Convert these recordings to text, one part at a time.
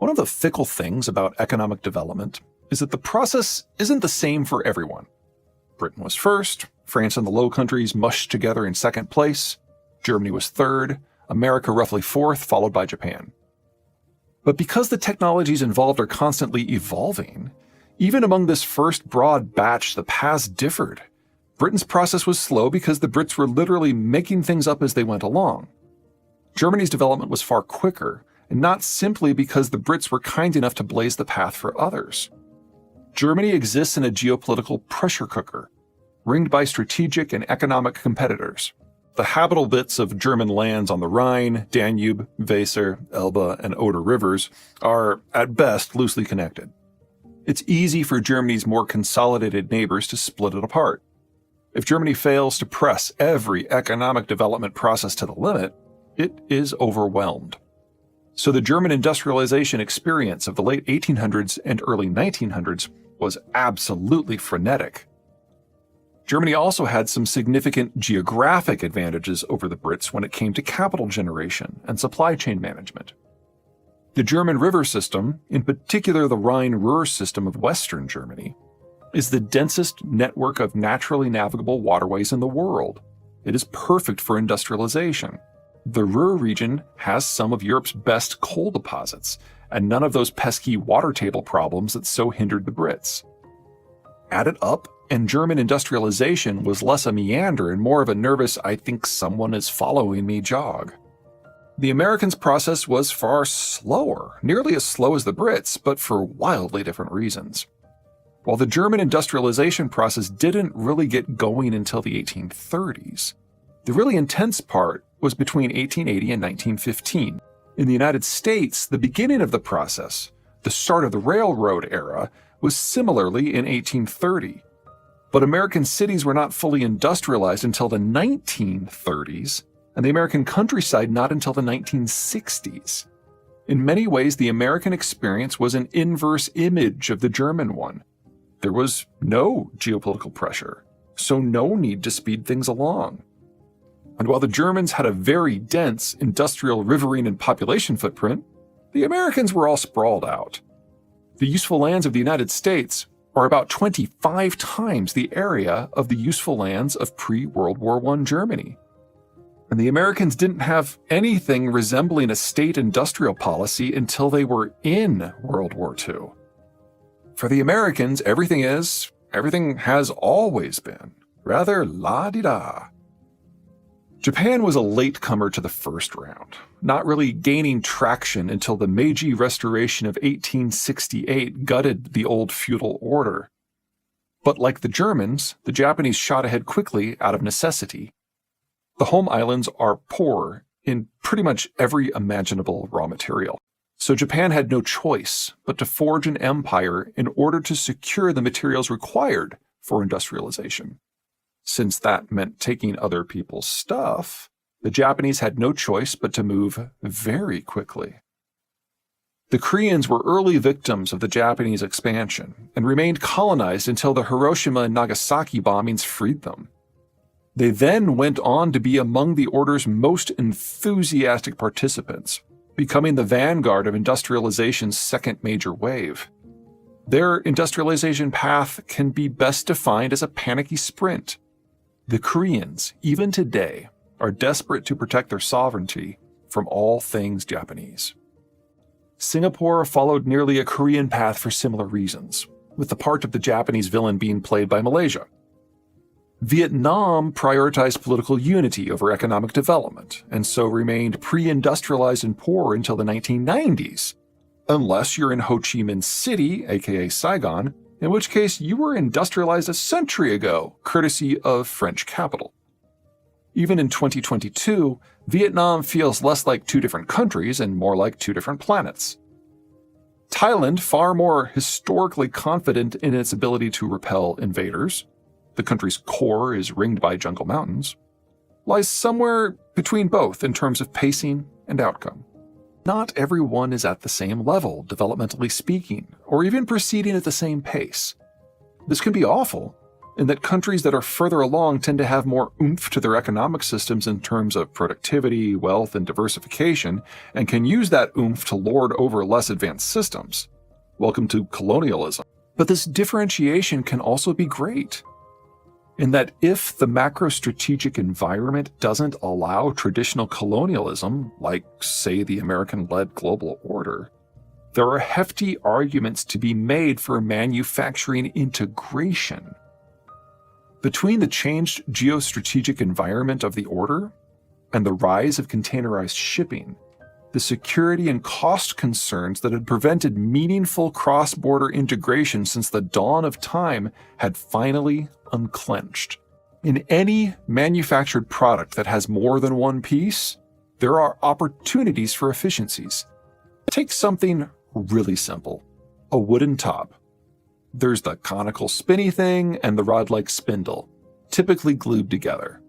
One of the fickle things about economic development is that the process isn't the same for everyone. Britain was first, France and the Low Countries mushed together in second place, Germany was third, America roughly fourth, followed by Japan. But because the technologies involved are constantly evolving, even among this first broad batch, the paths differed. Britain's process was slow because the Brits were literally making things up as they went along. Germany's development was far quicker, and not simply because the Brits were kind enough to blaze the path for others. Germany exists in a geopolitical pressure cooker, ringed by strategic and economic competitors. The habitable bits of German lands on the Rhine, Danube, Weser, Elbe, and Oder rivers are, at best, loosely connected. It's easy for Germany's more consolidated neighbors to split it apart. If Germany fails to press every economic development process to the limit, it is overwhelmed. So the German industrialization experience of the late 1800s and early 1900s was absolutely frenetic. Germany also had some significant geographic advantages over the Brits when it came to capital generation and supply chain management. The German river system, in particular the Rhine-Ruhr system of Western Germany, is the densest network of naturally navigable waterways in the world. It is perfect for industrialization. The Ruhr region has some of Europe's best coal deposits, and none of those pesky water table problems that so hindered the Brits. Add it up, and German industrialization was less a meander and more of a nervous, I think someone is following me jog. The Americans' process was far slower, nearly as slow as the Brits, but for wildly different reasons. While the German industrialization process didn't really get going until the 1830s, the really intense part was between 1880 and 1915. In the United States, the beginning of the process, the start of the railroad era, was similarly in 1830. But American cities were not fully industrialized until the 1930s, and the American countryside not until the 1960s. In many ways, the American experience was an inverse image of the German one. There was no geopolitical pressure, so no need to speed things along. And while the Germans had a very dense industrial, riverine, and population footprint, the Americans were all sprawled out. The useful lands of the United States are about 25 times the area of the useful lands of pre-World War I Germany. And the Americans didn't have anything resembling a state industrial policy until they were in World War II. For the Americans, everything has always been rather la-di-da. Japan was a latecomer to the first round, not really gaining traction until the Meiji Restoration of 1868 gutted the old feudal order. But like the Germans, the Japanese shot ahead quickly out of necessity. The home islands are poor in pretty much every imaginable raw material, so Japan had no choice but to forge an empire in order to secure the materials required for industrialization. Since that meant taking other people's stuff, the Japanese had no choice but to move very quickly. The Koreans were early victims of the Japanese expansion and remained colonized until the Hiroshima and Nagasaki bombings freed them. They then went on to be among the order's most enthusiastic participants, becoming the vanguard of industrialization's second major wave. Their industrialization path can be best defined as a panicky sprint. The Koreans, even today, are desperate to protect their sovereignty from all things Japanese. Singapore followed nearly a Korean path for similar reasons, with the part of the Japanese villain being played by Malaysia. Vietnam prioritized political unity over economic development, and so remained pre-industrialized and poor until the 1990s, unless you're in Ho Chi Minh City, aka Saigon, in which case you were industrialized a century ago, courtesy of French capital. Even in 2022, Vietnam feels less like two different countries and more like two different planets. Thailand, far more historically confident in its ability to repel invaders, the country's core is ringed by jungle mountains, lies somewhere between both in terms of pacing and outcome. Not everyone is at the same level, developmentally speaking, or even proceeding at the same pace. This can be awful, in that countries that are further along tend to have more oomph to their economic systems in terms of productivity, wealth, and diversification, and can use that oomph to lord over less advanced systems. Welcome to colonialism. But this differentiation can also be great, in that if the macro-strategic environment doesn't allow traditional colonialism, like, say, the American-led global order, there are hefty arguments to be made for manufacturing integration. Between the changed geostrategic environment of the order and the rise of containerized shipping, the security and cost concerns that had prevented meaningful cross-border integration since the dawn of time had finally unclenched. In any manufactured product that has more than one piece, there are opportunities for efficiencies. Take something really simple, a wooden top. There's the conical spinny thing and the rod-like spindle, typically glued together.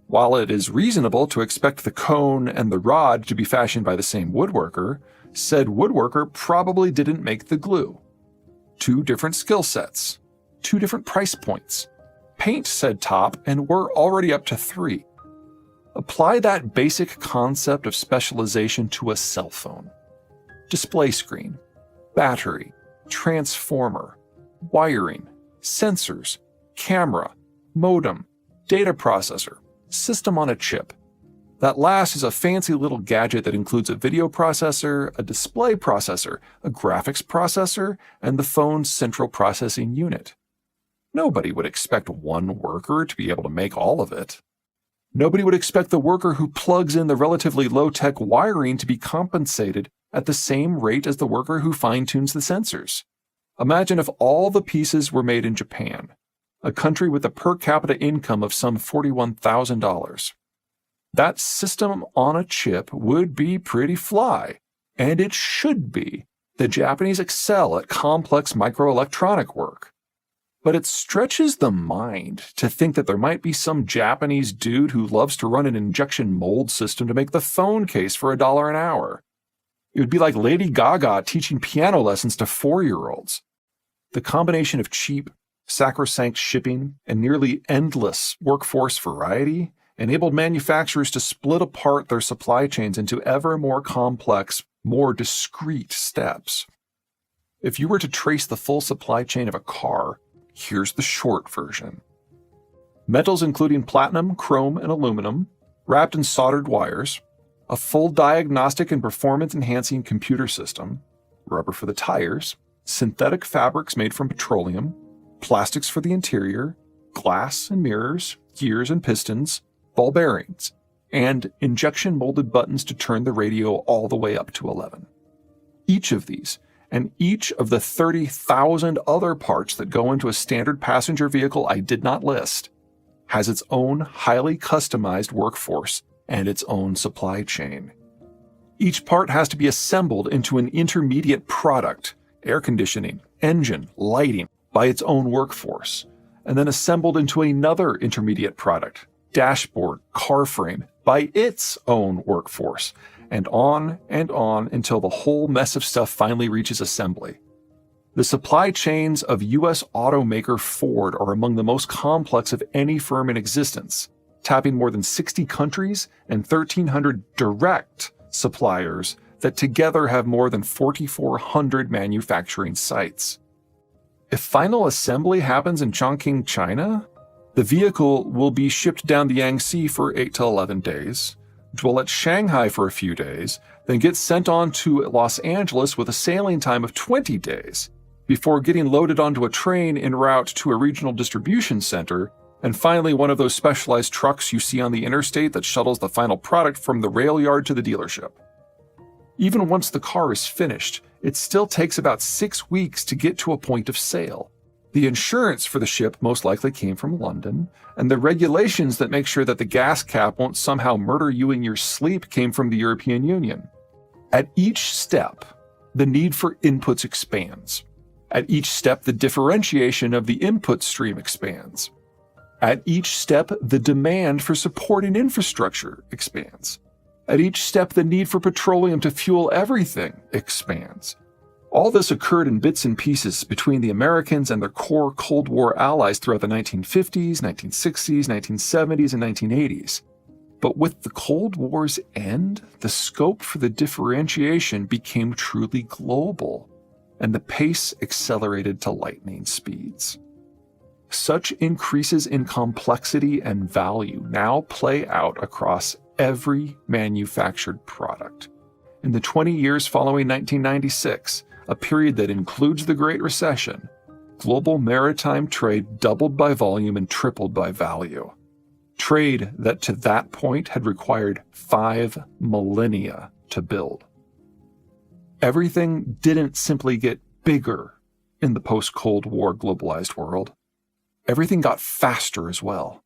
While it is reasonable to expect the cone and the rod to be fashioned by the same woodworker, said woodworker probably didn't make the glue. 2 different skill sets, 2 different price points. Paint said top and we're already up to 3. Apply that basic concept of specialization to a cell phone. Display screen, battery, transformer, wiring, sensors, camera, modem, data processor, system on a chip. That last is a fancy little gadget that includes a video processor, a display processor, a graphics processor, and the phone's central processing unit. Nobody would expect one worker to be able to make all of it. Nobody would expect the worker who plugs in the relatively low-tech wiring to be compensated at the same rate as the worker who fine-tunes the sensors. Imagine if all the pieces were made in Japan, a country with a per capita income of some $41,000. That system on a chip would be pretty fly, and it should be. The Japanese excel at complex microelectronic work. But it stretches the mind to think that there might be some Japanese dude who loves to run an injection mold system to make the phone case for $1 an hour. It would be like Lady Gaga teaching piano lessons to 4-year-olds. The combination of cheap, sacrosanct shipping and nearly endless workforce variety enabled manufacturers to split apart their supply chains into ever more complex, more discrete steps. If you were to trace the full supply chain of a car, here's the short version. Metals including platinum, chrome, and aluminum, wrapped in soldered wires, a full diagnostic and performance-enhancing computer system, rubber for the tires, synthetic fabrics made from petroleum, plastics for the interior, glass and mirrors, gears and pistons, ball bearings, and injection-molded buttons to turn the radio all the way up to 11. Each of these, and each of the 30,000 other parts that go into a standard passenger vehicle I did not list, has its own highly customized workforce and its own supply chain. Each part has to be assembled into an intermediate product, air conditioning, engine, lighting, by its own workforce, and then assembled into another intermediate product, dashboard, car frame, by its own workforce, and on until the whole mess of stuff finally reaches assembly. The supply chains of U.S. automaker Ford are among the most complex of any firm in existence, tapping more than 60 countries and 1,300 direct suppliers that together have more than 4,400 manufacturing sites. If final assembly happens in Chongqing, China, the vehicle will be shipped down the Yangtze for 8 to 11 days, dwell at Shanghai for a few days, then get sent on to Los Angeles with a sailing time of 20 days, before getting loaded onto a train en route to a regional distribution center, and finally one of those specialized trucks you see on the interstate that shuttles the final product from the rail yard to the dealership. Even once the car is finished, it still takes about 6 weeks to get to a point of sale. The insurance for the ship most likely came from London, and the regulations that make sure that the gas cap won't somehow murder you in your sleep came from the European Union. At each step, the need for inputs expands. At each step, the differentiation of the input stream expands. At each step, the demand for supporting infrastructure expands. At each step, the need for petroleum to fuel everything expands. All this occurred in bits and pieces between the Americans and their core Cold War allies throughout the 1950s, 1960s, 1970s, and 1980s. But with the Cold War's end, the scope for the differentiation became truly global, and the pace accelerated to lightning speeds. Such increases in complexity and value now play out across every manufactured product. In the 20 years following 1996, a period that includes the Great Recession, global maritime trade doubled by volume and tripled by value. Trade that to that point had required 5 millennia to build. Everything didn't simply get bigger in the post-Cold War globalized world. Everything got faster as well.